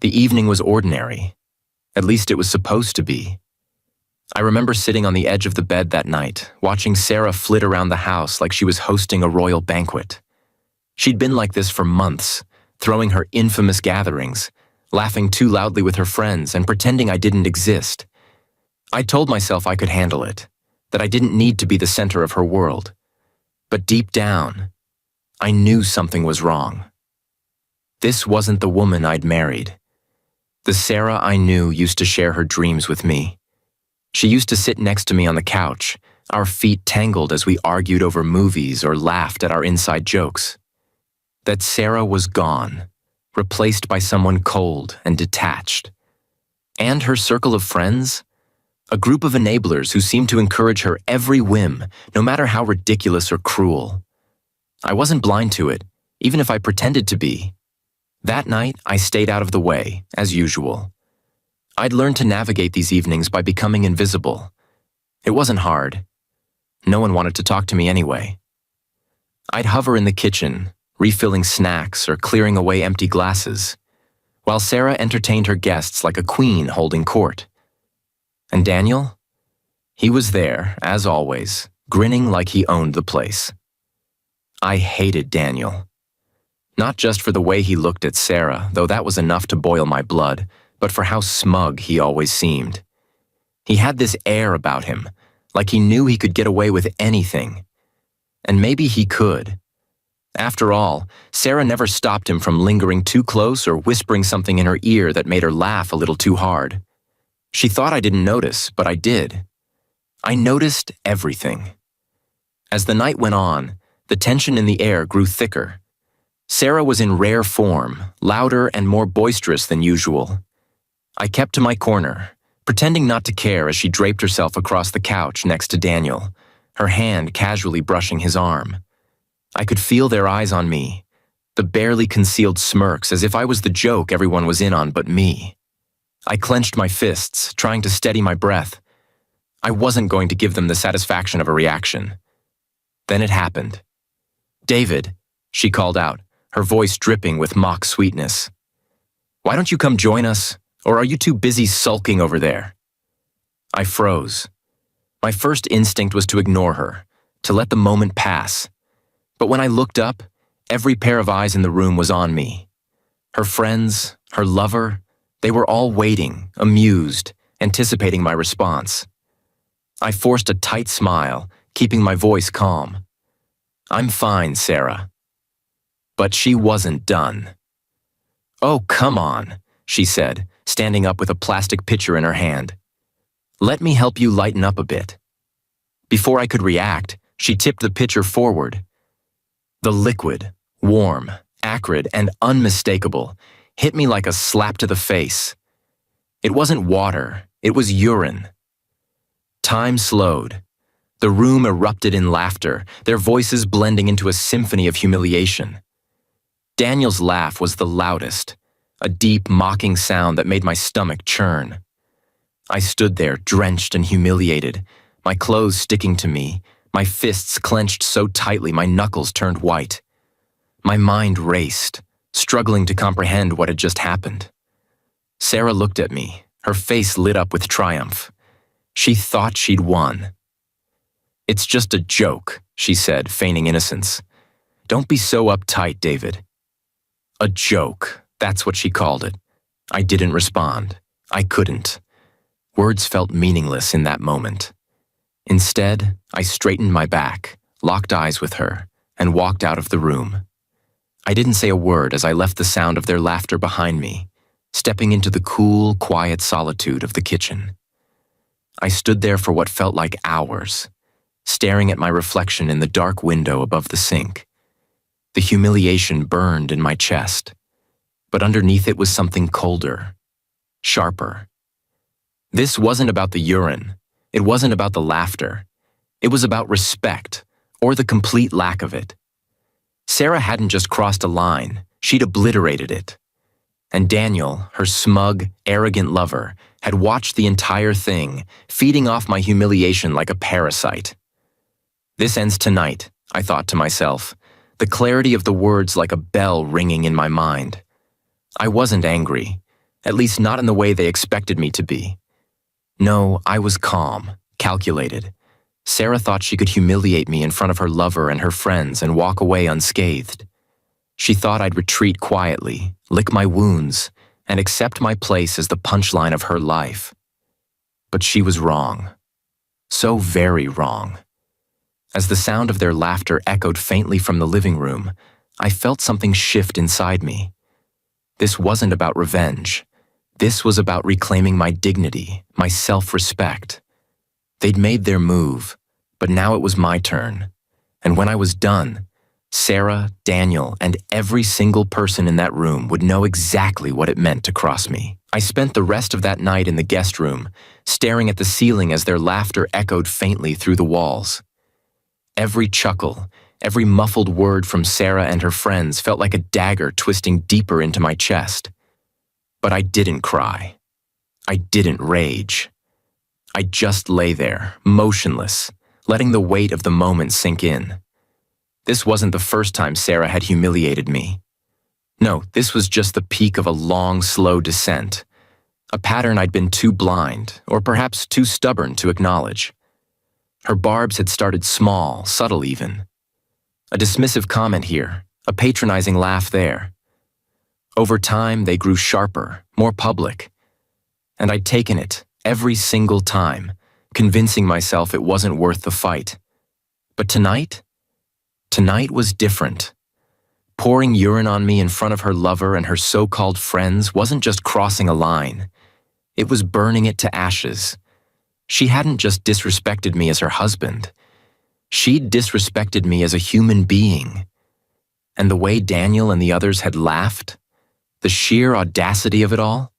The evening was ordinary. At least it was supposed to be. I remember sitting on the edge of the bed that night, watching Sarah flit around the house like she was hosting a royal banquet. She'd been like this for months, throwing her infamous gatherings, laughing too loudly with her friends and pretending I didn't exist. I told myself I could handle it, that I didn't need to be the center of her world. But deep down, I knew something was wrong. This wasn't the woman I'd married. The Sarah I knew used to share her dreams with me. She used to sit next to me on the couch, our feet tangled as we argued over movies or laughed at our inside jokes. That Sarah was gone, replaced by someone cold and detached. And her circle of friends? A group of enablers who seemed to encourage her every whim, no matter how ridiculous or cruel. I wasn't blind to it, even if I pretended to be. That night, I stayed out of the way, as usual. I'd learned to navigate these evenings by becoming invisible. It wasn't hard. No one wanted to talk to me anyway. I'd hover in the kitchen, refilling snacks or clearing away empty glasses, while Sarah entertained her guests like a queen holding court. And Daniel? He was there, as always, grinning like he owned the place. I hated Daniel. Not just for the way he looked at Sarah, though that was enough to boil my blood, but for how smug he always seemed. He had this air about him, like he knew he could get away with anything. And maybe he could. After all, Sarah never stopped him from lingering too close or whispering something in her ear that made her laugh a little too hard. She thought I didn't notice, but I did. I noticed everything. As the night went on, the tension in the air grew thicker. Sarah was in rare form, louder and more boisterous than usual. I kept to my corner, pretending not to care as she draped herself across the couch next to Daniel, her hand casually brushing his arm. I could feel their eyes on me, the barely concealed smirks as if I was the joke everyone was in on but me. I clenched my fists, trying to steady my breath. I wasn't going to give them the satisfaction of a reaction. Then it happened. "David," she called out, her voice dripping with mock sweetness. "Why don't you come join us, or are you too busy sulking over there?" I froze. My first instinct was to ignore her, to let the moment pass. But when I looked up, every pair of eyes in the room was on me. Her friends, her lover, they were all waiting, amused, anticipating my response. I forced a tight smile, keeping my voice calm. "I'm fine, Sarah." But she wasn't done. "Oh, come on," she said, standing up with a plastic pitcher in her hand. "Let me help you lighten up a bit." Before I could react, she tipped the pitcher forward. The liquid, warm, acrid, and unmistakable, hit me like a slap to the face. It wasn't water, it was urine. Time slowed. The room erupted in laughter, their voices blending into a symphony of humiliation. Daniel's laugh was the loudest, a deep, mocking sound that made my stomach churn. I stood there, drenched and humiliated, my clothes sticking to me, my fists clenched so tightly my knuckles turned white. My mind raced, struggling to comprehend what had just happened. Sarah looked at me, her face lit up with triumph. She thought she'd won. "It's just a joke," she said, feigning innocence. "Don't be so uptight, David." A joke, that's what she called it. I didn't respond. I couldn't. Words felt meaningless in that moment. Instead, I straightened my back, locked eyes with her, and walked out of the room. I didn't say a word as I left the sound of their laughter behind me, stepping into the cool, quiet solitude of the kitchen. I stood there for what felt like hours, staring at my reflection in the dark window above the sink. The humiliation burned in my chest, but underneath it was something colder, sharper. This wasn't about the urine. It wasn't about the laughter. It was about respect, or the complete lack of it. Sarah hadn't just crossed a line, she'd obliterated it. And Daniel, her smug, arrogant lover, had watched the entire thing, feeding off my humiliation like a parasite. This ends tonight, I thought to myself, the clarity of the words like a bell ringing in my mind. I wasn't angry. at least not in the way they expected me to be. No, I was calm, calculated. Sarah thought she could humiliate me in front of her lover and her friends and walk away unscathed. She thought I'd retreat quietly, lick my wounds, and accept my place as the punchline of her life. But she was wrong. So very wrong. As the sound of their laughter echoed faintly from the living room, I felt something shift inside me. This wasn't about revenge. This was about reclaiming my dignity, my self-respect. They'd made their move, but now it was my turn. And when I was done, Sarah, Daniel, and every single person in that room would know exactly what it meant to cross me. I spent the rest of that night in the guest room, staring at the ceiling as their laughter echoed faintly through the walls. Every chuckle, every muffled word from Sarah and her friends felt like a dagger twisting deeper into my chest. But I didn't cry. I didn't rage. I just lay there, motionless, letting the weight of the moment sink in. This wasn't the first time Sarah had humiliated me. No, this was just the peak of a long, slow descent, a pattern I'd been too blind, or perhaps too stubborn to acknowledge. Her barbs had started small, subtle even. A dismissive comment here, a patronizing laugh there. Over time, they grew sharper, more public. And I'd taken it, every single time, convincing myself it wasn't worth the fight. But tonight was different. Pouring urine on me in front of her lover and her so-called friends wasn't just crossing a line. It was burning it to ashes. She hadn't just disrespected me as her husband. She'd disrespected me as a human being. And the way Daniel and the others had laughed, the sheer audacity of it all,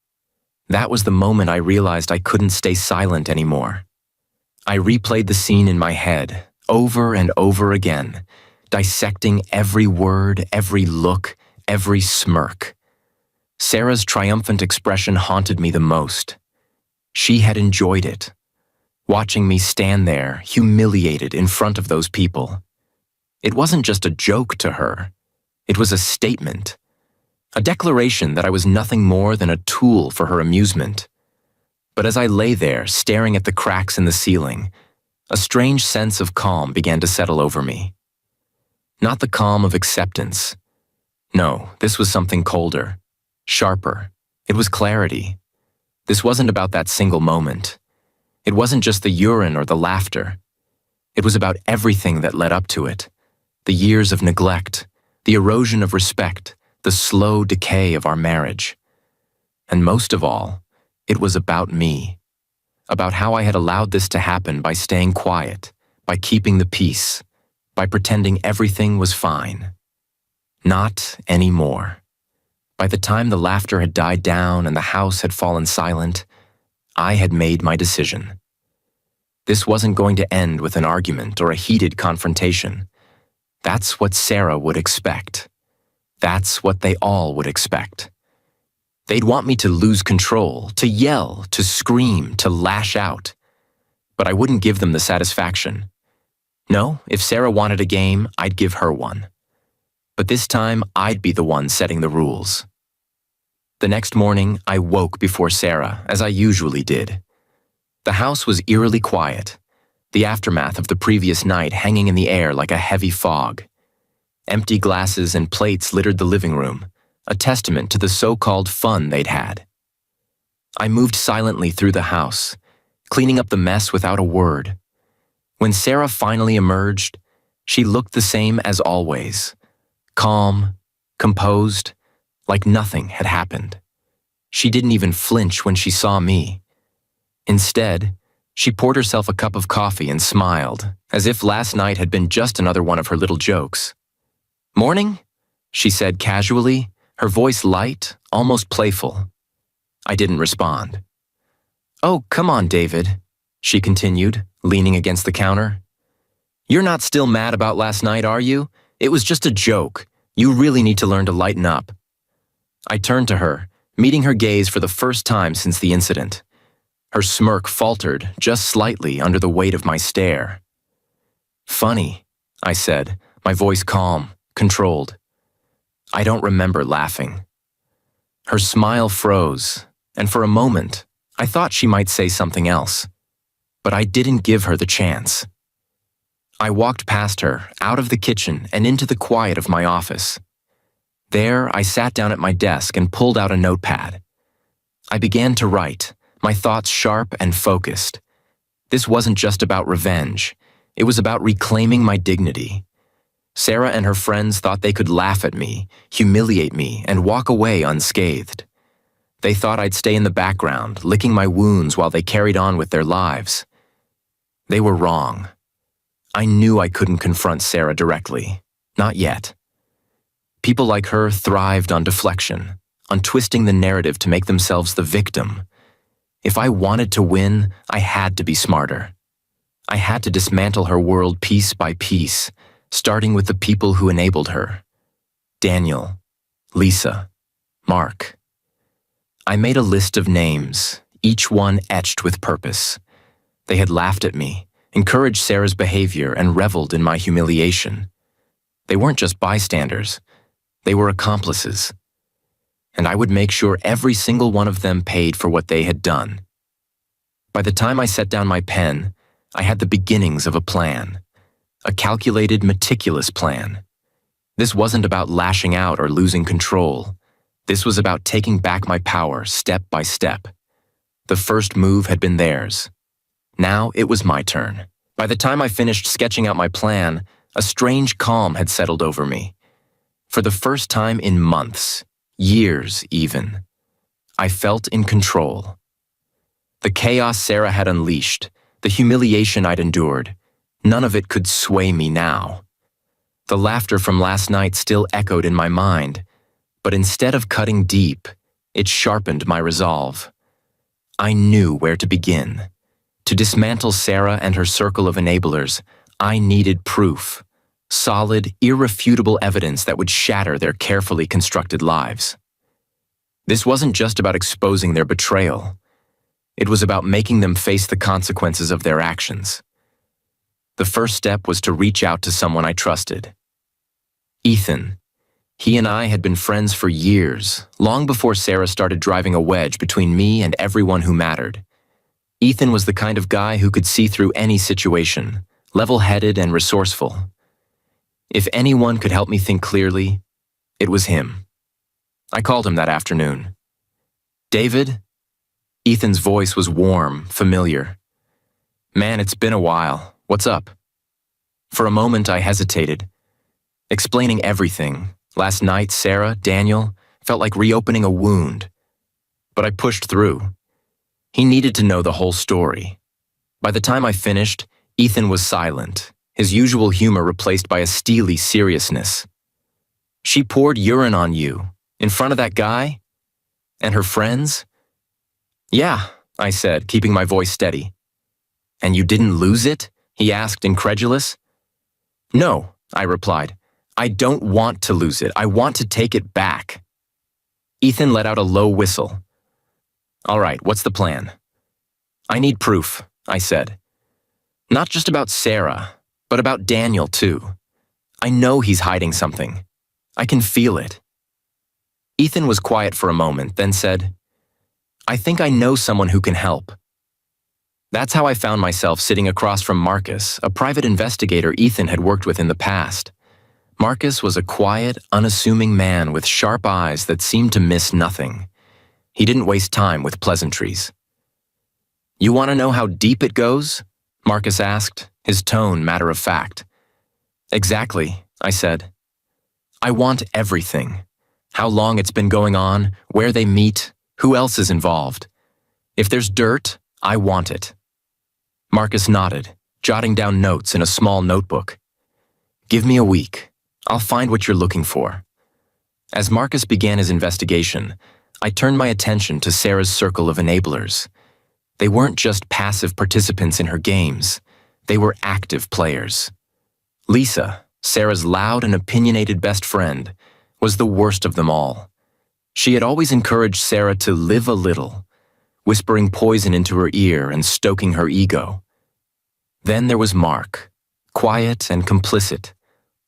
that was the moment I realized I couldn't stay silent anymore. I replayed the scene in my head, over and over again, dissecting every word, every look, every smirk. Sarah's triumphant expression haunted me the most. She had enjoyed it, watching me stand there, humiliated in front of those people. It wasn't just a joke to her. It was a statement, a declaration that I was nothing more than a tool for her amusement. But as I lay there, staring at the cracks in the ceiling, a strange sense of calm began to settle over me. Not the calm of acceptance. No, this was something colder, sharper. It was clarity. This wasn't about that single moment. It wasn't just the urine or the laughter. It was about everything that led up to it. The years of neglect, the erosion of respect, the slow decay of our marriage. And most of all, it was about me. About how I had allowed this to happen by staying quiet, by keeping the peace, by pretending everything was fine. Not anymore. By the time the laughter had died down and the house had fallen silent, I had made my decision. This wasn't going to end with an argument or a heated confrontation. That's what Sarah would expect. That's what they all would expect. They'd want me to lose control, to yell, to scream, to lash out. But I wouldn't give them the satisfaction. No, if Sarah wanted a game, I'd give her one. But this time, I'd be the one setting the rules. The next morning, I woke before Sarah, as I usually did. The house was eerily quiet, the aftermath of the previous night hanging in the air like a heavy fog. Empty glasses and plates littered the living room, a testament to the so-called fun they'd had. I moved silently through the house, cleaning up the mess without a word. When Sarah finally emerged, she looked the same as always, calm, composed, like nothing had happened. She didn't even flinch when she saw me. Instead, she poured herself a cup of coffee and smiled, as if last night had been just another one of her little jokes. "Morning?" she said casually, her voice light, almost playful. I didn't respond. "Oh, come on, David," she continued, leaning against the counter. "You're not still mad about last night, are you? It was just a joke. You really need to learn to lighten up." I turned to her, meeting her gaze for the first time since the incident. Her smirk faltered just slightly under the weight of my stare. "Funny," I said, my voice calm, controlled. "I don't remember laughing." Her smile froze, and for a moment, I thought she might say something else. But I didn't give her the chance. I walked past her, out of the kitchen and into the quiet of my office. There, I sat down at my desk and pulled out a notepad. I began to write, my thoughts sharp and focused. This wasn't just about revenge. It was about reclaiming my dignity. Sarah and her friends thought they could laugh at me, humiliate me, and walk away unscathed. They thought I'd stay in the background, licking my wounds while they carried on with their lives. They were wrong. I knew I couldn't confront Sarah directly. Not yet. People like her thrived on deflection, on twisting the narrative to make themselves the victim. If I wanted to win, I had to be smarter. I had to dismantle her world piece by piece, starting with the people who enabled her. Daniel, Lisa, Mark. I made a list of names, each one etched with purpose. They had laughed at me, encouraged Sarah's behavior, and reveled in my humiliation. They weren't just bystanders. They were accomplices. And I would make sure every single one of them paid for what they had done. By the time I set down my pen, I had the beginnings of a plan. A calculated, meticulous plan. This wasn't about lashing out or losing control. This was about taking back my power step by step. The first move had been theirs. Now it was my turn. By the time I finished sketching out my plan, a strange calm had settled over me. For the first time in months, years even, I felt in control. The chaos Sarah had unleashed, the humiliation I'd endured, none of it could sway me now. The laughter from last night still echoed in my mind, but instead of cutting deep, it sharpened my resolve. I knew where to begin. To dismantle Sarah and her circle of enablers, I needed proof. Solid, irrefutable evidence that would shatter their carefully constructed lives. This wasn't just about exposing their betrayal. It was about making them face the consequences of their actions. The first step was to reach out to someone I trusted. Ethan. He and I had been friends for years, long before Sarah started driving a wedge between me and everyone who mattered. Ethan was the kind of guy who could see through any situation, level-headed and resourceful. If anyone could help me think clearly, it was him. I called him that afternoon. "David?" Ethan's voice was warm, familiar. "Man, it's been a while. What's up?" For a moment, I hesitated. Explaining everything, last night, Sarah, Daniel, felt like reopening a wound. But I pushed through. He needed to know the whole story. By the time I finished, Ethan was silent, his usual humor replaced by a steely seriousness. "She poured urine on you, in front of that guy? And her friends?" "Yeah," I said, keeping my voice steady. "And you didn't lose it?" he asked, incredulous. "No," I replied. "I don't want to lose it. I want to take it back." Ethan let out a low whistle. "All right, what's the plan?" "I need proof," I said. "Not just about Sarah, but about Daniel, too. I know he's hiding something. I can feel it." Ethan was quiet for a moment, then said, "I think I know someone who can help." That's how I found myself sitting across from Marcus, a private investigator Ethan had worked with in the past. Marcus was a quiet, unassuming man with sharp eyes that seemed to miss nothing. He didn't waste time with pleasantries. "You want to know how deep it goes?" Marcus asked, his tone matter of fact. "Exactly," I said. "I want everything. How long it's been going on, where they meet, who else is involved. If there's dirt, I want it." Marcus nodded, jotting down notes in a small notebook. "Give me a week. I'll find what you're looking for." As Marcus began his investigation, I turned my attention to Sarah's circle of enablers. They weren't just passive participants in her games. They were active players. Lisa, Sarah's loud and opinionated best friend, was the worst of them all. She had always encouraged Sarah to live a little, whispering poison into her ear and stoking her ego. Then there was Mark, quiet and complicit,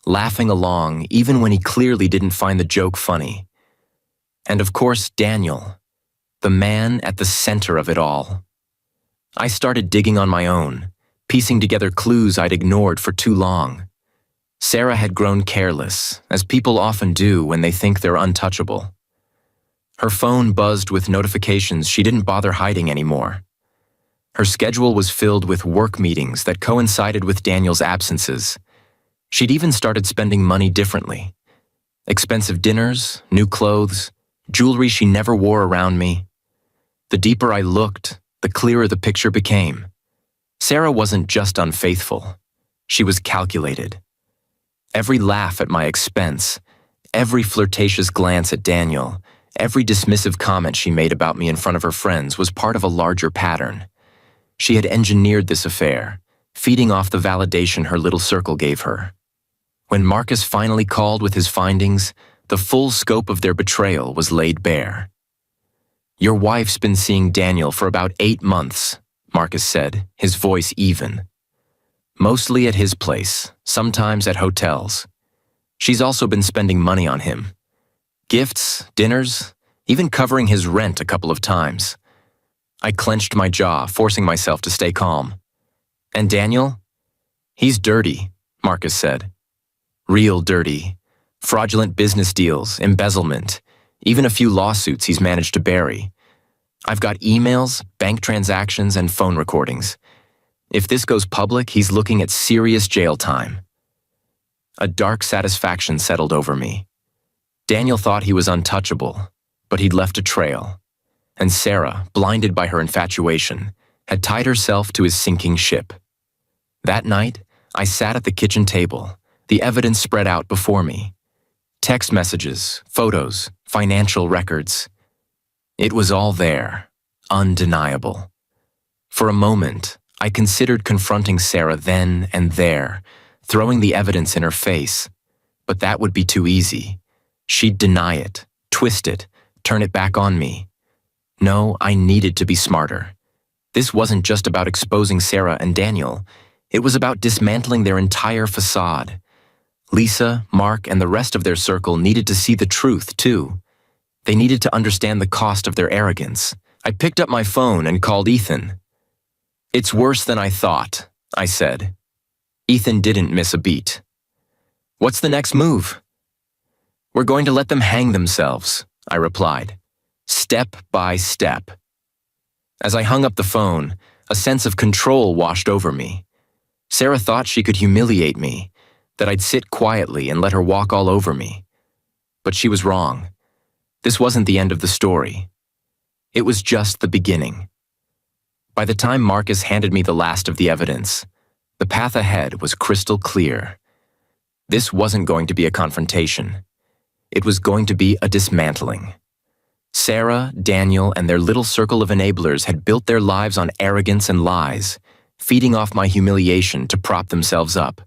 laughing along even when he clearly didn't find the joke funny. And of course, Daniel. The man at the center of it all. I started digging on my own, piecing together clues I'd ignored for too long. Sarah had grown careless, as people often do when they think they're untouchable. Her phone buzzed with notifications she didn't bother hiding anymore. Her schedule was filled with work meetings that coincided with Daniel's absences. She'd even started spending money differently. Expensive dinners, new clothes, jewelry she never wore around me. The deeper I looked, the clearer the picture became. Sarah wasn't just unfaithful. She was calculated. Every laugh at my expense, every flirtatious glance at Daniel, every dismissive comment she made about me in front of her friends was part of a larger pattern. She had engineered this affair, feeding off the validation her little circle gave her. When Marcus finally called with his findings, the full scope of their betrayal was laid bare. "Your wife's been seeing Daniel for about 8 months," Marcus said, his voice even. "Mostly at his place, sometimes at hotels. She's also been spending money on him. Gifts, dinners, even covering his rent a couple of times." I clenched my jaw, forcing myself to stay calm. "And Daniel? He's dirty," Marcus said. "Real dirty. Fraudulent business deals, embezzlement, even a few lawsuits he's managed to bury. I've got emails, bank transactions, and phone recordings. If this goes public, he's looking at serious jail time." A dark satisfaction settled over me. Daniel thought he was untouchable, but he'd left a trail. And Sarah, blinded by her infatuation, had tied herself to his sinking ship. That night, I sat at the kitchen table, the evidence spread out before me. Text messages, photos, financial records. It was all there, undeniable. For a moment, I considered confronting Sarah then and there, throwing the evidence in her face. But that would be too easy. She'd deny it, twist it, turn it back on me. No, I needed to be smarter. This wasn't just about exposing Sarah and Daniel. It was about dismantling their entire facade. Lisa, Mark, and the rest of their circle needed to see the truth, too. They needed to understand the cost of their arrogance. I picked up my phone and called Ethan. "It's worse than I thought," I said. Ethan didn't miss a beat. "What's the next move?" "We're going to let them hang themselves," I replied. "Step by step." As I hung up the phone, a sense of control washed over me. Sarah thought she could humiliate me, that I'd sit quietly and let her walk all over me. But she was wrong. This wasn't the end of the story. It was just the beginning. By the time Marcus handed me the last of the evidence, the path ahead was crystal clear. This wasn't going to be a confrontation. It was going to be a dismantling. Sarah, Daniel, and their little circle of enablers had built their lives on arrogance and lies, feeding off my humiliation to prop themselves up.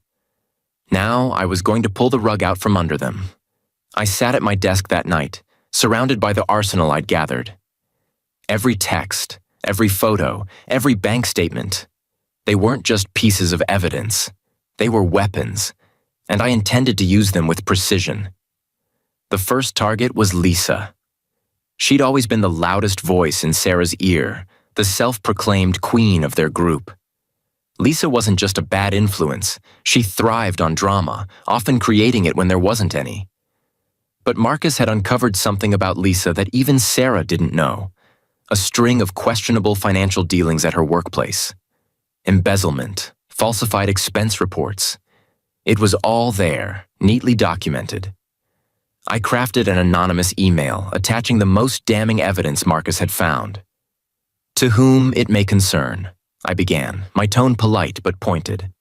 Now I was going to pull the rug out from under them. I sat at my desk that night, surrounded by the arsenal I'd gathered. Every text, every photo, every bank statement. They weren't just pieces of evidence. They were weapons, and I intended to use them with precision. The first target was Lisa. She'd always been the loudest voice in Sarah's ear, the self-proclaimed queen of their group. Lisa wasn't just a bad influence. She thrived on drama, often creating it when there wasn't any. But Marcus had uncovered something about Lisa that even Sarah didn't know. A string of questionable financial dealings at her workplace. Embezzlement, falsified expense reports. It was all there, neatly documented. I crafted an anonymous email attaching the most damning evidence Marcus had found. "To whom it may concern," I began, my tone polite but pointed.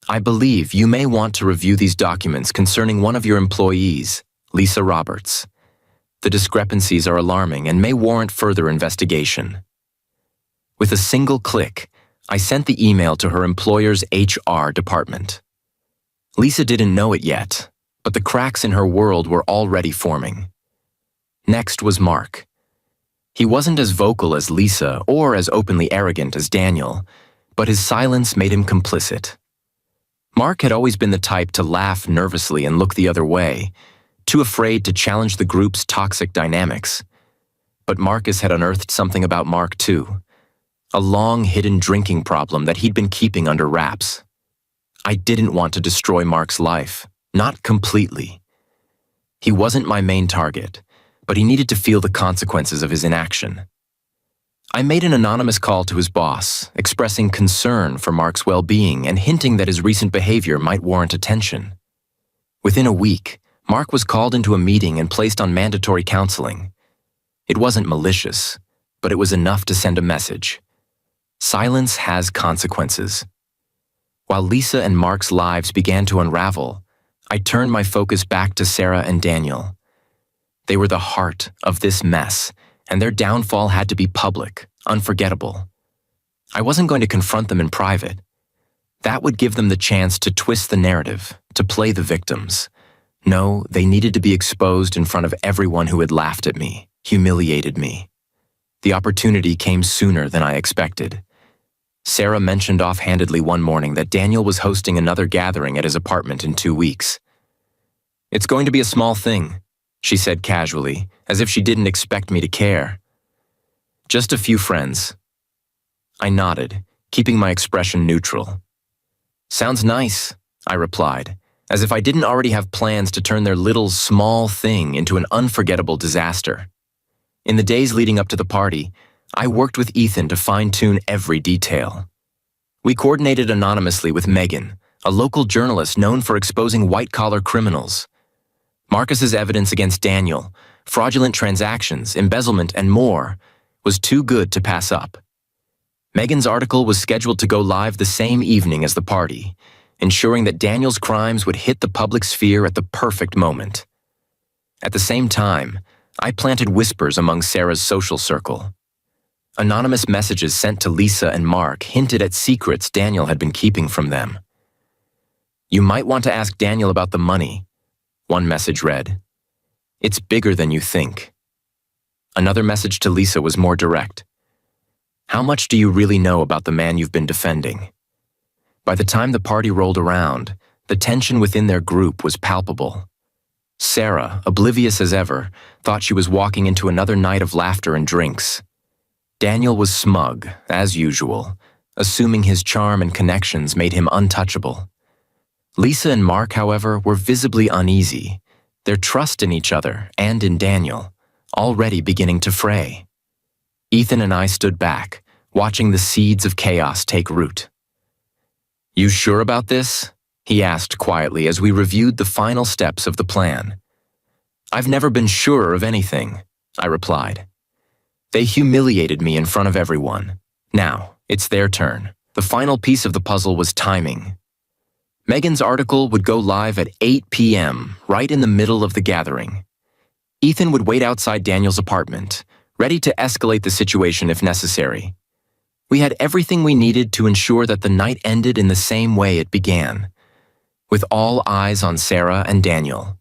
"I believe you may want to review these documents concerning one of your employees, Lisa Roberts. The discrepancies are alarming and may warrant further investigation." With a single click, I sent the email to her employer's HR department. Lisa didn't know it yet, but the cracks in her world were already forming. Next was Mark. He wasn't as vocal as Lisa or as openly arrogant as Daniel, but his silence made him complicit. Mark had always been the type to laugh nervously and look the other way, too afraid to challenge the group's toxic dynamics. but Marcus had unearthed something about Mark too. A long-hidden drinking problem that he'd been keeping under wraps. I didn't want to destroy Mark's life, not completely. He wasn't my main target, but he needed to feel the consequences of his inaction. I made an anonymous call to his boss, expressing concern for Mark's well-being and hinting that his recent behavior might warrant attention. Within a week, Mark was called into a meeting and placed on mandatory counseling. It wasn't malicious, but it was enough to send a message. Silence has consequences. While Lisa and Mark's lives began to unravel, I turned my focus back to Sarah and Daniel. They were the heart of this mess, and their downfall had to be public, unforgettable. I wasn't going to confront them in private. That would give them the chance to twist the narrative, to play the victims. No, they needed to be exposed in front of everyone who had laughed at me, humiliated me. The opportunity came sooner than I expected. Sarah mentioned offhandedly one morning that Daniel was hosting another gathering at his apartment in 2 weeks. "It's going to be a small thing," she said casually, as if she didn't expect me to care. "Just a few friends." I nodded, keeping my expression neutral. "Sounds nice," I replied, as if I didn't already have plans to turn their little, small thing into an unforgettable disaster. In the days leading up to the party, I worked with Ethan to fine-tune every detail. We coordinated anonymously with Megan, a local journalist known for exposing white-collar criminals. Marcus's evidence against Daniel, fraudulent transactions, embezzlement, and more, was too good to pass up. Megan's article was scheduled to go live the same evening as the party, ensuring that Daniel's crimes would hit the public sphere at the perfect moment. At the same time, I planted whispers among Sarah's social circle. Anonymous messages sent to Lisa and Mark hinted at secrets Daniel had been keeping from them. "You might want to ask Daniel about the money," one message read. "It's bigger than you think." Another message to Lisa was more direct. "How much do you really know about the man you've been defending?" By the time the party rolled around, the tension within their group was palpable. Sarah, oblivious as ever, thought she was walking into another night of laughter and drinks. Daniel was smug, as usual, assuming his charm and connections made him untouchable. Lisa and Mark, however, were visibly uneasy, their trust in each other and in Daniel already beginning to fray. Ethan and I stood back, watching the seeds of chaos take root. "You sure about this?" he asked quietly as we reviewed the final steps of the plan. "I've never been surer of anything," I replied. "They humiliated me in front of everyone. Now, it's their turn." The final piece of the puzzle was timing. Megan's article would go live at 8 p.m., right in the middle of the gathering. Ethan would wait outside Daniel's apartment, ready to escalate the situation if necessary. We had everything we needed to ensure that the night ended in the same way it began, with all eyes on Sarah and Daniel.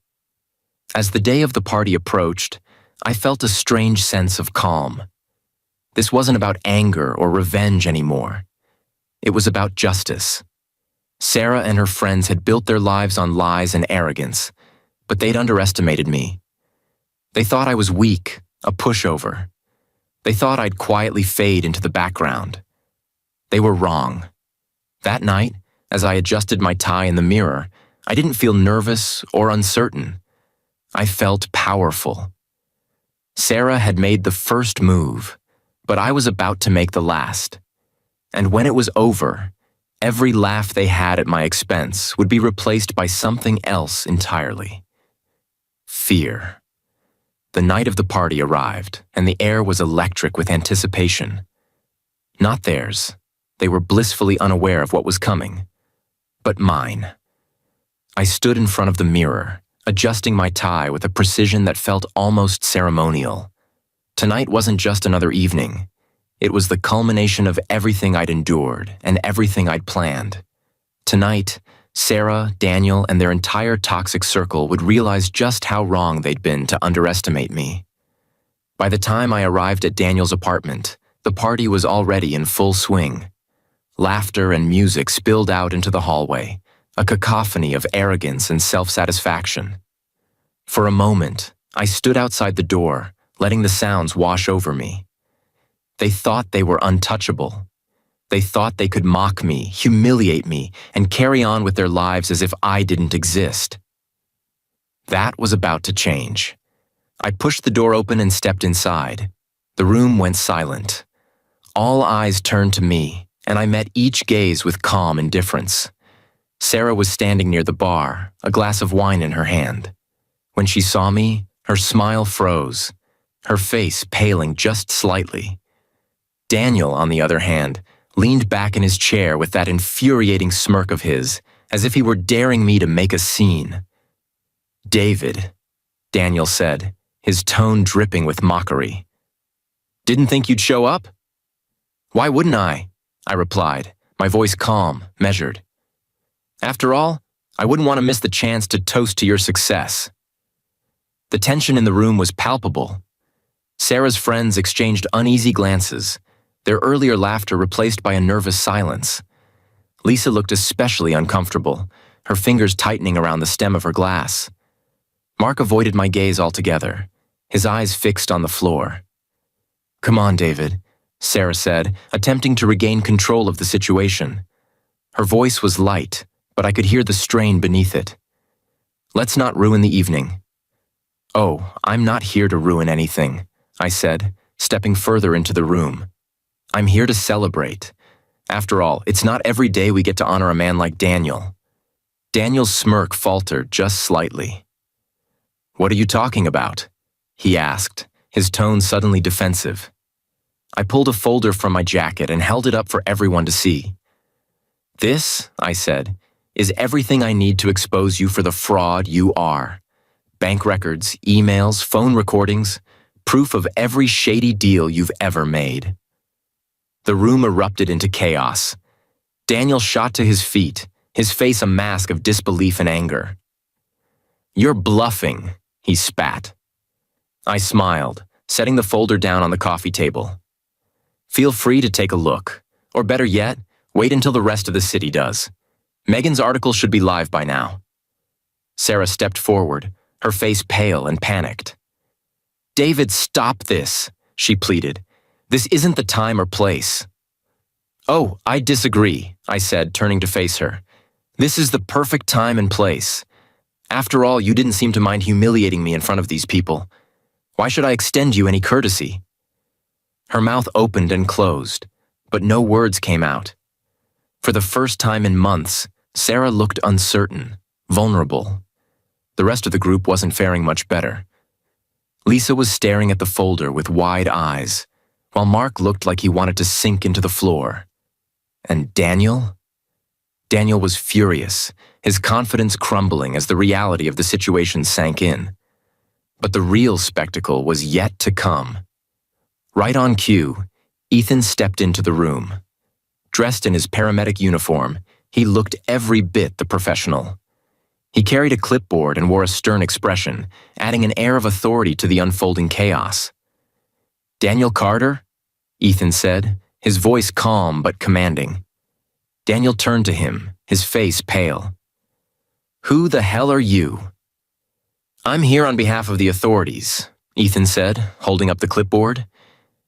As the day of the party approached, I felt a strange sense of calm. This wasn't about anger or revenge anymore. It was about justice. Sarah and her friends had built their lives on lies and arrogance, but they'd underestimated me. They thought I was weak, a pushover. They thought I'd quietly fade into the background. They were wrong. That night, as I adjusted my tie in the mirror, I didn't feel nervous or uncertain. I felt powerful. Sarah had made the first move, but I was about to make the last. And when it was over, every laugh they had at my expense would be replaced by something else entirely. Fear. The night of the party arrived, and the air was electric with anticipation. Not theirs. They were blissfully unaware of what was coming. But mine. I stood in front of the mirror, adjusting my tie with a precision that felt almost ceremonial. Tonight wasn't just another evening. It was the culmination of everything I'd endured and everything I'd planned. Tonight, Sarah, Daniel, and their entire toxic circle would realize just how wrong they'd been to underestimate me. By the time I arrived at Daniel's apartment, the party was already in full swing. Laughter and music spilled out into the hallway, a cacophony of arrogance and self-satisfaction. For a moment, I stood outside the door, letting the sounds wash over me. They thought they were untouchable. They thought they could mock me, humiliate me, and carry on with their lives as if I didn't exist. That was about to change. I pushed the door open and stepped inside. The room went silent. All eyes turned to me, and I met each gaze with calm indifference. Sarah was standing near the bar, a glass of wine in her hand. When she saw me, her smile froze, her face paling just slightly. Daniel, on the other hand, leaned back in his chair with that infuriating smirk of his, as if he were daring me to make a scene. "David," Daniel said, his tone dripping with mockery. "Didn't think you'd show up?" "Why wouldn't I?" I replied, my voice calm, measured. "After all, I wouldn't want to miss the chance to toast to your success." The tension in the room was palpable. Sarah's friends exchanged uneasy glances, their earlier laughter replaced by a nervous silence. Lisa looked especially uncomfortable, her fingers tightening around the stem of her glass. Mark avoided my gaze altogether, his eyes fixed on the floor. "Come on, David," Sarah said, attempting to regain control of the situation. Her voice was light, but I could hear the strain beneath it. "Let's not ruin the evening." "Oh, I'm not here to ruin anything," I said, stepping further into the room. "I'm here to celebrate. After all, it's not every day we get to honor a man like Daniel." Daniel's smirk faltered just slightly. "What are you talking about?" he asked, his tone suddenly defensive. I pulled a folder from my jacket and held it up for everyone to see. "This," I said, "is everything I need to expose you for the fraud you are. Bank records, emails, phone recordings, proof of every shady deal you've ever made." The room erupted into chaos. Daniel shot to his feet, his face a mask of disbelief and anger. "You're bluffing," he spat. I smiled, setting the folder down on the coffee table. "Feel free to take a look, or better yet, wait until the rest of the city does. Megan's article should be live by now." Sarah stepped forward, her face pale and panicked. "David, stop this," she pleaded. "This isn't the time or place." "Oh, I disagree," I said, turning to face her. "This is the perfect time and place. After all, you didn't seem to mind humiliating me in front of these people. Why should I extend you any courtesy?" Her mouth opened and closed, but no words came out. For the first time in months, Sarah looked uncertain, vulnerable. The rest of the group wasn't faring much better. Lisa was staring at the folder with wide eyes, while Mark looked like he wanted to sink into the floor. And Daniel? Daniel was furious, his confidence crumbling as the reality of the situation sank in. But the real spectacle was yet to come. Right on cue, Ethan stepped into the room. Dressed in his paramedic uniform, he looked every bit the professional. He carried a clipboard and wore a stern expression, adding an air of authority to the unfolding chaos. "Daniel Carter?" Ethan said, his voice calm but commanding. Daniel turned to him, his face pale. "Who the hell are you?" "I'm here on behalf of the authorities," Ethan said, holding up the clipboard.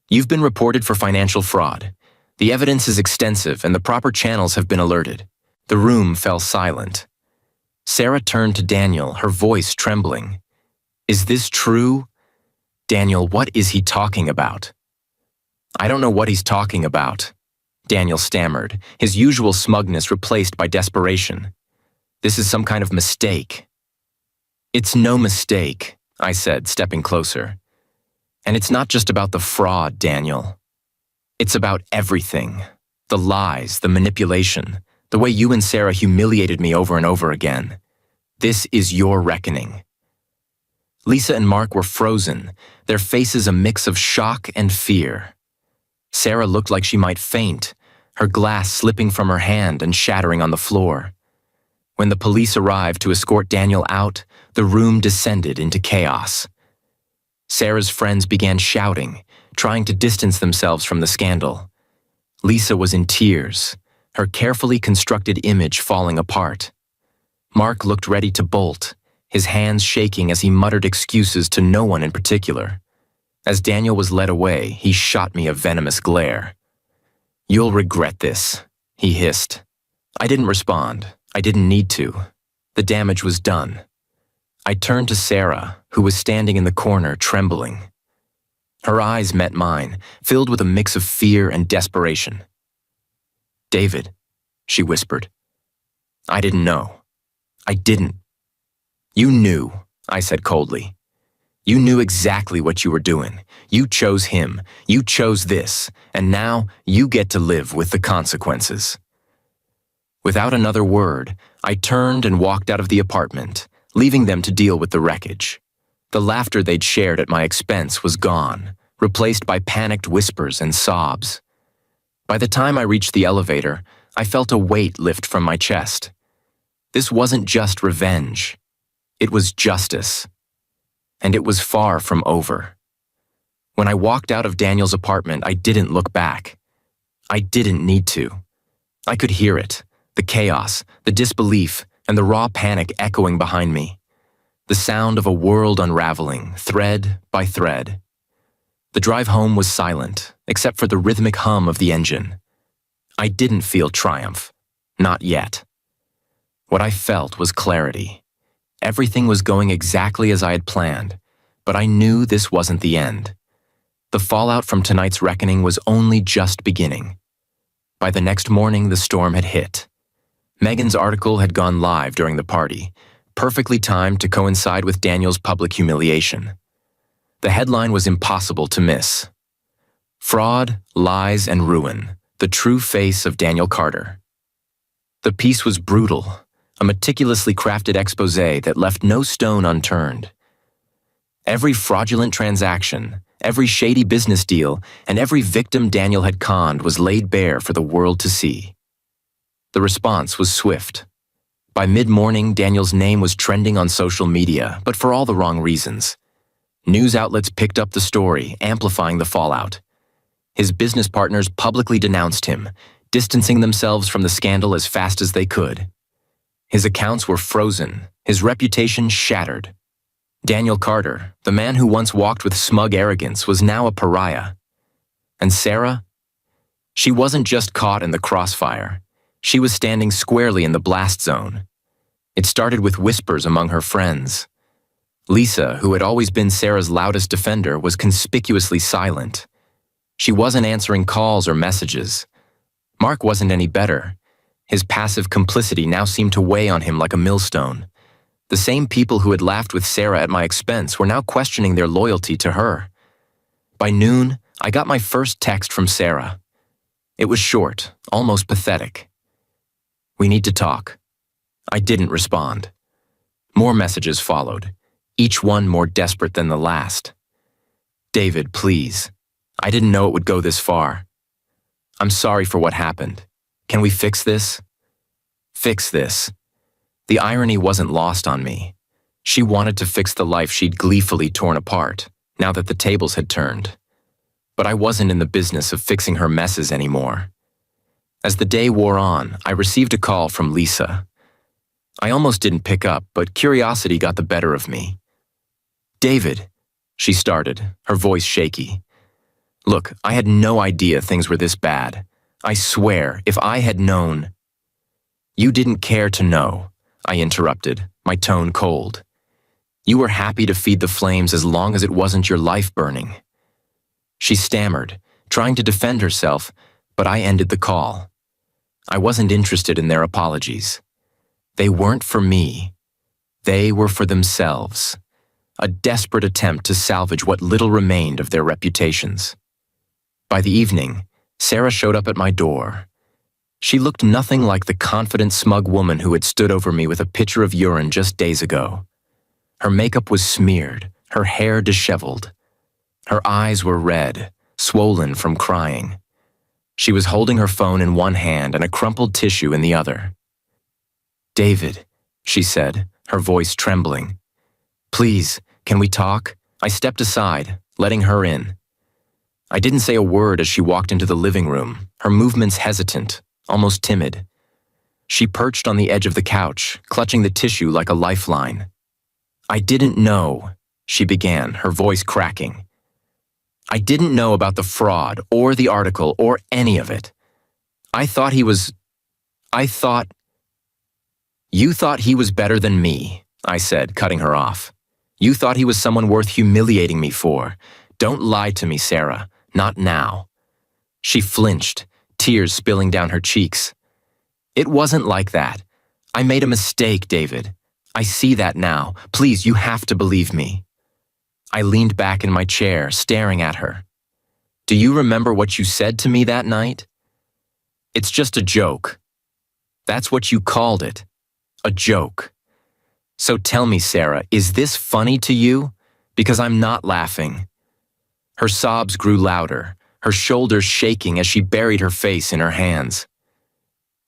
"You've been reported for financial fraud. The evidence is extensive and the proper channels have been alerted." The room fell silent. Sarah turned to Daniel, her voice trembling. "Is this true?" "Daniel, what is he talking about?" "I don't know what he's talking about," Daniel stammered, his usual smugness replaced by desperation. "This is some kind of mistake." "It's no mistake," I said, stepping closer. "And it's not just about the fraud, Daniel. It's about everything. The lies, the manipulation, the way you and Sarah humiliated me over and over again. This is your reckoning." Lisa and Mark were frozen, their faces a mix of shock and fear. Sarah looked like she might faint, her glass slipping from her hand and shattering on the floor. When the police arrived to escort Daniel out, the room descended into chaos. Sarah's friends began shouting, trying to distance themselves from the scandal. Lisa was in tears, her carefully constructed image falling apart. Mark looked ready to bolt, his hands shaking as he muttered excuses to no one in particular. As Daniel was led away, he shot me a venomous glare. "You'll regret this," he hissed. I didn't respond. I didn't need to. The damage was done. I turned to Sarah, who was standing in the corner, trembling. Her eyes met mine, filled with a mix of fear and desperation. "David," she whispered. I didn't know. I didn't. "You knew," I said coldly. "You knew exactly what you were doing. You chose him. You chose this. And now you get to live with the consequences." Without another word, I turned and walked out of the apartment, leaving them to deal with the wreckage. The laughter they'd shared at my expense was gone, replaced by panicked whispers and sobs. By the time I reached the elevator, I felt a weight lift from my chest. This wasn't just revenge. It was justice. And it was far from over. When I walked out of Daniel's apartment, I didn't look back. I didn't need to. I could hear it, the chaos, the disbelief, and the raw panic echoing behind me. The sound of a world unraveling, thread by thread. The drive home was silent, except for the rhythmic hum of the engine. I didn't feel triumph. Not yet. What I felt was clarity. Everything was going exactly as I had planned, but I knew this wasn't the end. The fallout from tonight's reckoning was only just beginning. By the next morning, the storm had hit. Megan's article had gone live during the party, perfectly timed to coincide with Daniel's public humiliation. The headline was impossible to miss. "Fraud, Lies, and Ruin: The True Face of Daniel Carter." The piece was brutal, a meticulously crafted exposé that left no stone unturned. Every fraudulent transaction, every shady business deal, and every victim Daniel had conned was laid bare for the world to see. The response was swift. By mid-morning, Daniel's name was trending on social media, but for all the wrong reasons. News outlets picked up the story, amplifying the fallout. His business partners publicly denounced him, distancing themselves from the scandal as fast as they could. His accounts were frozen, his reputation shattered. Daniel Carter, the man who once walked with smug arrogance, was now a pariah. And Sarah? She wasn't just caught in the crossfire. She was standing squarely in the blast zone. It started with whispers among her friends. Lisa, who had always been Sarah's loudest defender, was conspicuously silent. She wasn't answering calls or messages. Mark wasn't any better. His passive complicity now seemed to weigh on him like a millstone. The same people who had laughed with Sarah at my expense were now questioning their loyalty to her. By noon, I got my first text from Sarah. It was short, almost pathetic. "We need to talk." I didn't respond. More messages followed, each one more desperate than the last. "David, please. I didn't know it would go this far. I'm sorry for what happened. Can we fix this?" Fix this. The irony wasn't lost on me. She wanted to fix the life she'd gleefully torn apart, now that the tables had turned. But I wasn't in the business of fixing her messes anymore. As the day wore on, I received a call from Lisa. I almost didn't pick up, but curiosity got the better of me. "David," she started, her voice shaky. "Look, I had no idea things were this bad. I swear, if I had known—" "You didn't care to know," I interrupted, my tone cold. "You were happy to feed the flames as long as it wasn't your life burning." She stammered, trying to defend herself, but I ended the call. I wasn't interested in their apologies. They weren't for me. They were for themselves. A desperate attempt to salvage what little remained of their reputations. By the evening, Sarah showed up at my door. She looked nothing like the confident, smug woman who had stood over me with a pitcher of urine just days ago. Her makeup was smeared, her hair disheveled. Her eyes were red, swollen from crying. She was holding her phone in one hand and a crumpled tissue in the other. "David," she said, her voice trembling. "Please, can we talk?" I stepped aside, letting her in. I didn't say a word as she walked into the living room, her movements hesitant, almost timid. She perched on the edge of the couch, clutching the tissue like a lifeline. "I didn't know," she began, her voice cracking. I didn't know about the fraud or the article or any of it. I thought he was... I thought... You thought he was better than me, I said, cutting her off. You thought he was someone worth humiliating me for. Don't lie to me, Sarah. Not now. She flinched, tears spilling down her cheeks. It wasn't like that. I made a mistake, David. I see that now. Please, you have to believe me. I leaned back in my chair, staring at her. Do you remember what you said to me that night? It's just a joke. That's what you called it. A joke. So tell me, Sarah, is this funny to you? Because I'm not laughing. Her sobs grew louder, her shoulders shaking as she buried her face in her hands.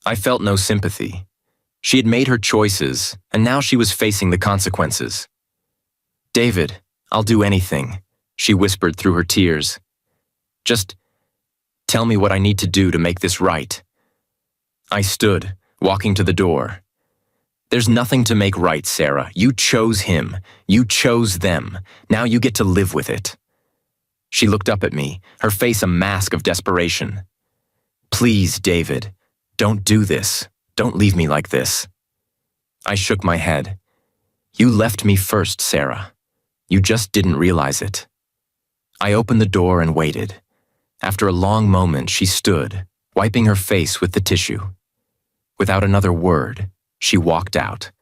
I felt no sympathy. She had made her choices, and now she was facing the consequences. David, I'll do anything, she whispered through her tears. Just tell me what I need to do to make this right. I stood, walking to the door. There's nothing to make right, Sarah. You chose him. You chose them. Now you get to live with it. She looked up at me, her face a mask of desperation. Please, David, don't do this. Don't leave me like this. I shook my head. You left me first, Sarah. You just didn't realize it. I opened the door and waited. After a long moment, she stood, wiping her face with the tissue. Without another word, she walked out.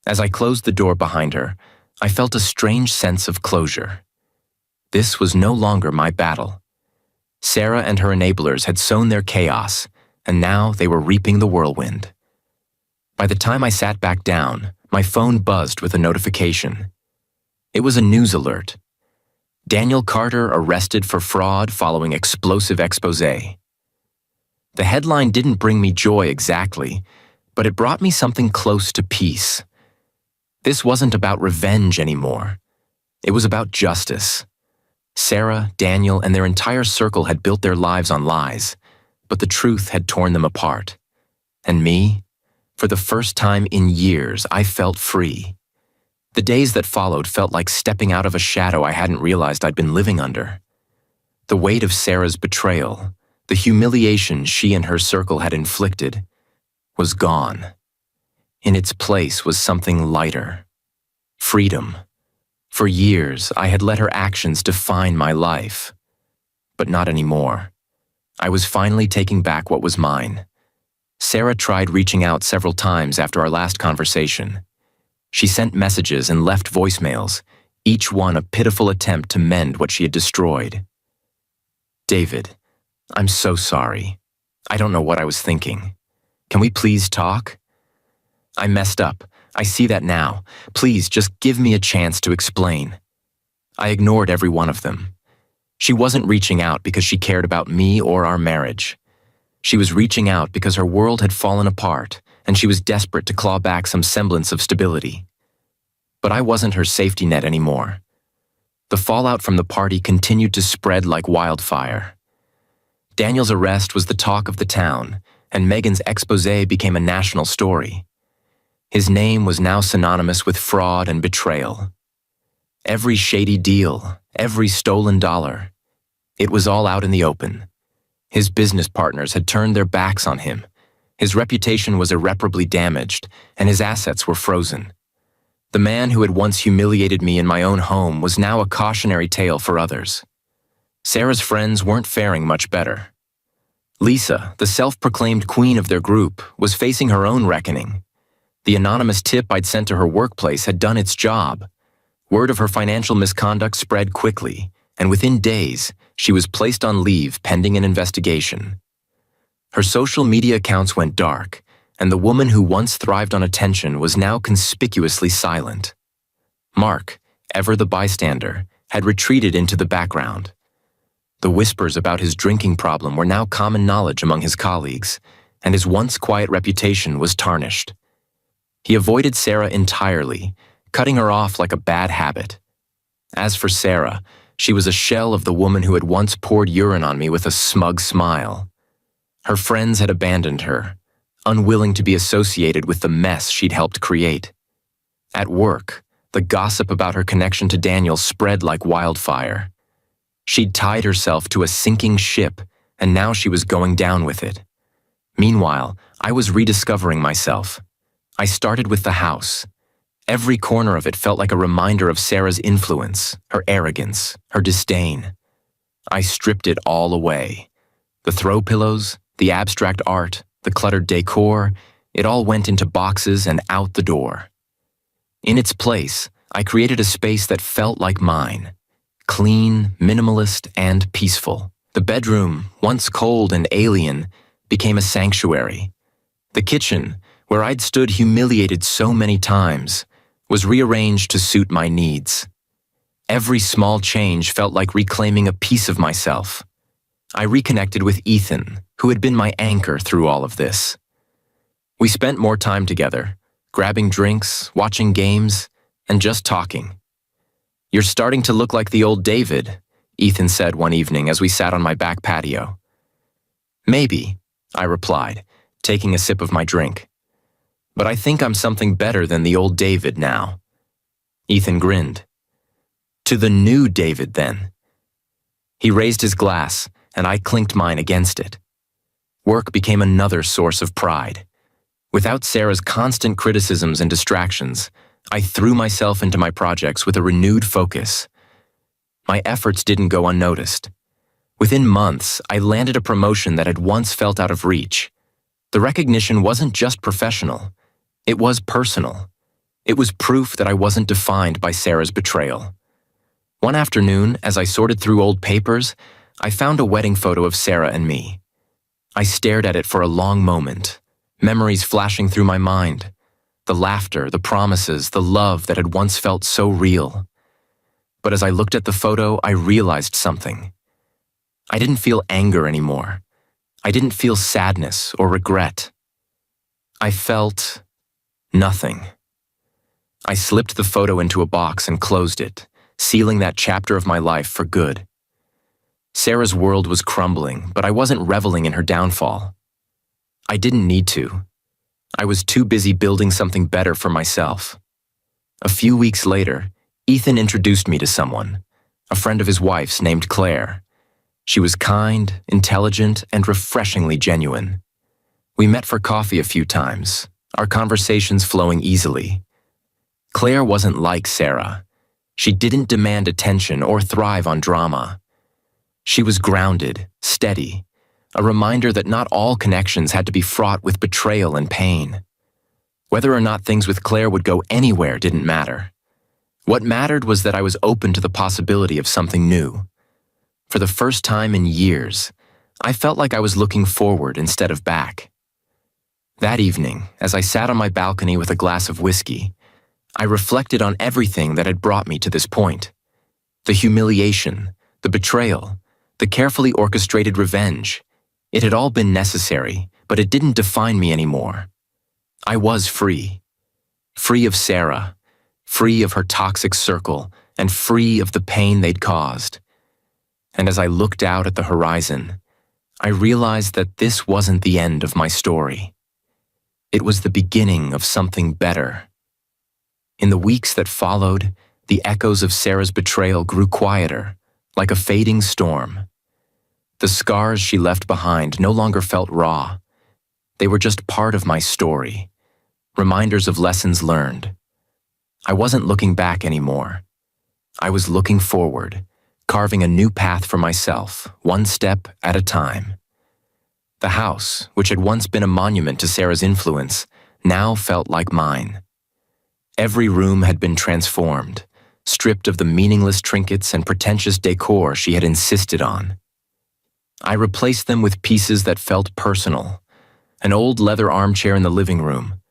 As I closed the door behind her, I felt a strange sense of closure. This was no longer my battle. Sarah and her enablers had sown their chaos, and now they were reaping the whirlwind. By the time I sat back down, my phone buzzed with a notification. It was a news alert. Daniel Carter arrested for fraud following explosive expose. The headline didn't bring me joy exactly, but it brought me something close to peace. This wasn't about revenge anymore. It was about justice. Sarah, Daniel, and their entire circle had built their lives on lies, but the truth had torn them apart. And me? For the first time in years, I felt free. The days that followed felt like stepping out of a shadow I hadn't realized I'd been living under. The weight of Sarah's betrayal, the humiliation she and her circle had inflicted, was gone. In its place was something lighter. Freedom. For years, I had let her actions define my life. But not anymore. I was finally taking back what was mine. Sarah tried reaching out several times after our last conversation. She sent messages and left voicemails, each one a pitiful attempt to mend what she had destroyed. David, I'm so sorry. I don't know what I was thinking. Can we please talk? I messed up. I see that now. Please, just give me a chance to explain. I ignored every one of them. She wasn't reaching out because she cared about me or our marriage. She was reaching out because her world had fallen apart, and she was desperate to claw back some semblance of stability. But I wasn't her safety net anymore. The fallout from the party continued to spread like wildfire. Daniel's arrest was the talk of the town, and Megan's expose became a national story. His name was now synonymous with fraud and betrayal. Every shady deal, every stolen dollar, it was all out in the open. His business partners had turned their backs on him. His reputation was irreparably damaged, and his assets were frozen. The man who had once humiliated me in my own home was now a cautionary tale for others. Sarah's friends weren't faring much better. Lisa, the self-proclaimed queen of their group, was facing her own reckoning. The anonymous tip I'd sent to her workplace had done its job. Word of her financial misconduct spread quickly, and within days, she was placed on leave pending an investigation. Her social media accounts went dark, and the woman who once thrived on attention was now conspicuously silent. Mark, ever the bystander, had retreated into the background. The whispers about his drinking problem were now common knowledge among his colleagues, and his once quiet reputation was tarnished. He avoided Sarah entirely, cutting her off like a bad habit. As for Sarah, she was a shell of the woman who had once poured urine on me with a smug smile. Her friends had abandoned her, unwilling to be associated with the mess she'd helped create. At work, the gossip about her connection to Daniel spread like wildfire. She'd tied herself to a sinking ship, and now she was going down with it. Meanwhile, I was rediscovering myself. I started with the house. Every corner of it felt like a reminder of Sarah's influence, her arrogance, her disdain. I stripped it all away. The throw pillows, the abstract art, the cluttered decor, it all went into boxes and out the door. In its place, I created a space that felt like mine. Clean, minimalist, and peaceful. The bedroom, once cold and alien, became a sanctuary. The kitchen, where I'd stood humiliated so many times, was rearranged to suit my needs. Every small change felt like reclaiming a piece of myself. I reconnected with Ethan, who had been my anchor through all of this. We spent more time together, grabbing drinks, watching games, and just talking. "You're starting to look like the old David," Ethan said one evening as we sat on my back patio. "Maybe," I replied, taking a sip of my drink. "But I think I'm something better than the old David now." Ethan grinned. "To the new David, then." He raised his glass, and I clinked mine against it. Work became another source of pride. Without Sarah's constant criticisms and distractions, I threw myself into my projects with a renewed focus. My efforts didn't go unnoticed. Within months, I landed a promotion that had once felt out of reach. The recognition wasn't just professional. It was personal. It was proof that I wasn't defined by Sarah's betrayal. One afternoon, as I sorted through old papers, I found a wedding photo of Sarah and me. I stared at it for a long moment, memories flashing through my mind. The laughter, the promises, the love that had once felt so real. But as I looked at the photo, I realized something. I didn't feel anger anymore. I didn't feel sadness or regret. I felt nothing. I slipped the photo into a box and closed it, sealing that chapter of my life for good. Sarah's world was crumbling, but I wasn't reveling in her downfall. I didn't need to. I was too busy building something better for myself. A few weeks later, Ethan introduced me to someone, a friend of his wife's named Claire. She was kind, intelligent, and refreshingly genuine. We met for coffee a few times, our conversations flowing easily. Claire wasn't like Sarah. She didn't demand attention or thrive on drama. She was grounded, steady, a reminder that not all connections had to be fraught with betrayal and pain. Whether or not things with Claire would go anywhere didn't matter. What mattered was that I was open to the possibility of something new. For the first time in years, I felt like I was looking forward instead of back. That evening, as I sat on my balcony with a glass of whiskey, I reflected on everything that had brought me to this point. The humiliation, the betrayal, the carefully orchestrated revenge. It had all been necessary, but it didn't define me anymore. I was free. Free of Sarah, free of her toxic circle, and free of the pain they'd caused. And as I looked out at the horizon, I realized that this wasn't the end of my story. It was the beginning of something better. In the weeks that followed, the echoes of Sarah's betrayal grew quieter, like a fading storm. The scars she left behind no longer felt raw. They were just part of my story, reminders of lessons learned. I wasn't looking back anymore. I was looking forward, carving a new path for myself, one step at a time. The house, which had once been a monument to Sarah's influence, now felt like mine. Every room had been transformed, stripped of the meaningless trinkets and pretentious decor she had insisted on. I replaced them with pieces that felt personal. An old leather armchair in the living room,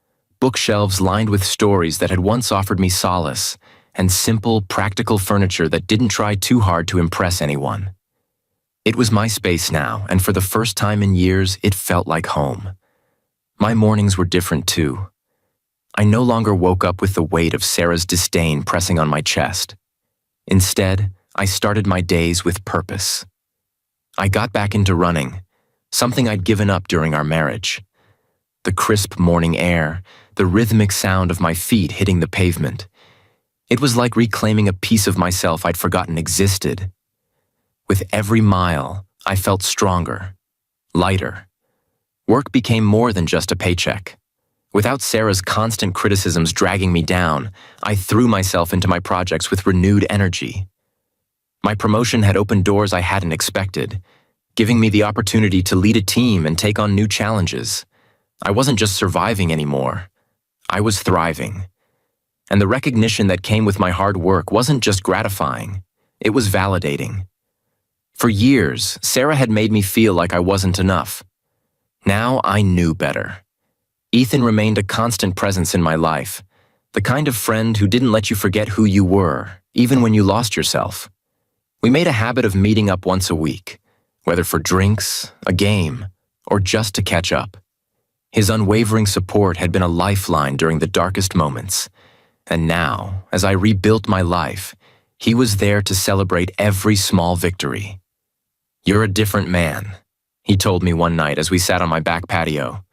bookshelves lined with stories that had once offered me solace, and simple, practical furniture that didn't try too hard to impress anyone. It was my space now, and for the first time in years, it felt like home. My mornings were different too. I no longer woke up with the weight of Sarah's disdain pressing on my chest. Instead, I started my days with purpose. I got back into running, something I'd given up during our marriage. The crisp morning air, the rhythmic sound of my feet hitting the pavement. It was like reclaiming a piece of myself I'd forgotten existed. With every mile, I felt stronger, lighter. Work became more than just a paycheck. Without Sarah's constant criticisms dragging me down, I threw myself into my projects with renewed energy. My promotion had opened doors I hadn't expected, giving me the opportunity to lead a team and take on new challenges. I wasn't just surviving anymore. I was thriving. And the recognition that came with my hard work wasn't just gratifying, it was validating. For years, Sarah had made me feel like I wasn't enough. Now I knew better. Ethan remained a constant presence in my life, the kind of friend who didn't let you forget who you were, even when you lost yourself. We made a habit of meeting up once a week, whether for drinks, a game, or just to catch up. His unwavering support had been a lifeline during the darkest moments, and now, as I rebuilt my life, he was there to celebrate every small victory. "You're a different man," he told me one night as we sat on my back patio.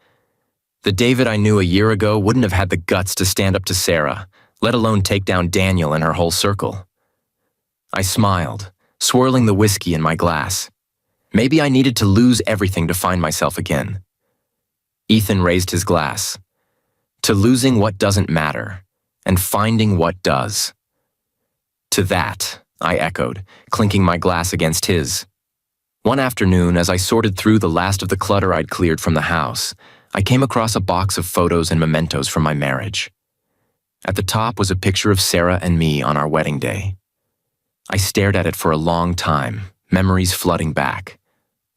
The David I knew a year ago wouldn't have had the guts to stand up to Sarah, let alone take down Daniel and her whole circle. I smiled, swirling the whiskey in my glass. Maybe I needed to lose everything to find myself again. Ethan raised his glass. To losing what doesn't matter, and finding what does. To that, I echoed, clinking my glass against his. One afternoon, as I sorted through the last of the clutter I'd cleared from the house, I came across a box of photos and mementos from my marriage. At the top was a picture of Sarah and me on our wedding day. I stared at it for a long time, memories flooding back.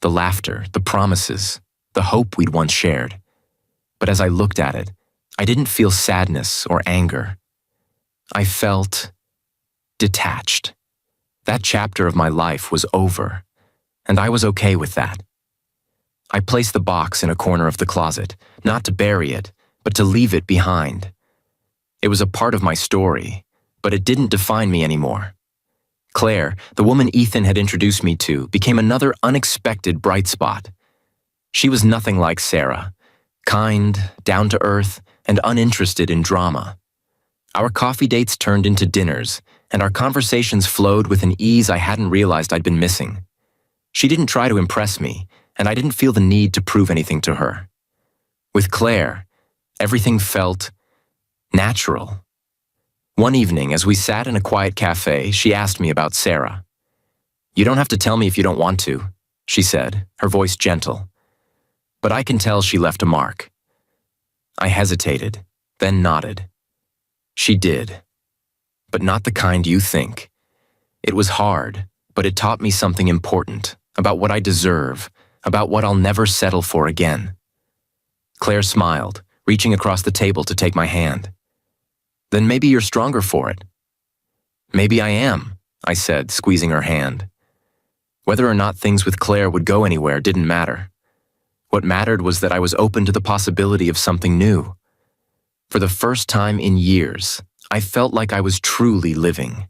The laughter, the promises, the hope we'd once shared. But as I looked at it, I didn't feel sadness or anger. I felt detached. That chapter of my life was over, and I was okay with that. I placed the box in a corner of the closet, not to bury it, but to leave it behind. It was a part of my story, but it didn't define me anymore. Claire, the woman Ethan had introduced me to, became another unexpected bright spot. She was nothing like Sarah, kind, down-to-earth, and uninterested in drama. Our coffee dates turned into dinners, and our conversations flowed with an ease I hadn't realized I'd been missing. She didn't try to impress me, and I didn't feel the need to prove anything to her. With Claire, everything felt natural. One evening, as we sat in a quiet cafe, she asked me about Sarah. "You don't have to tell me if you don't want to," she said, her voice gentle. But I can tell she left a mark. I hesitated, then nodded. She did. But not the kind you think. It was hard, but it taught me something important, about what I deserve, about what I'll never settle for again. Claire smiled, reaching across the table to take my hand. "Then maybe you're stronger for it." "Maybe I am," I said, squeezing her hand. Whether or not things with Claire would go anywhere didn't matter. What mattered was that I was open to the possibility of something new. For the first time in years, I felt like I was truly living.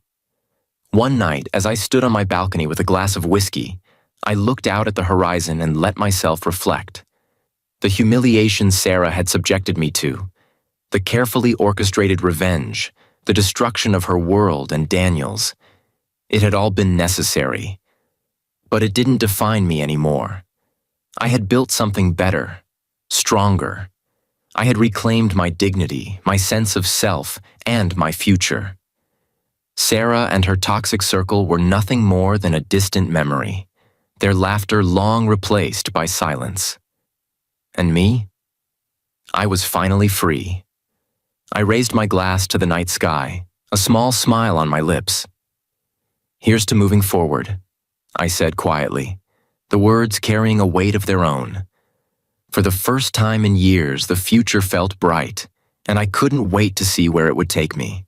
One night, as I stood on my balcony with a glass of whiskey, I looked out at the horizon and let myself reflect. The humiliation Sarah had subjected me to, the carefully orchestrated revenge, the destruction of her world and Daniel's, it had all been necessary. But it didn't define me anymore. I had built something better, stronger. I had reclaimed my dignity, my sense of self, and my future. Sarah and her toxic circle were nothing more than a distant memory, their laughter long replaced by silence. And me? I was finally free. I raised my glass to the night sky, a small smile on my lips. "Here's to moving forward," I said quietly, the words carrying a weight of their own. For the first time in years, the future felt bright, and I couldn't wait to see where it would take me.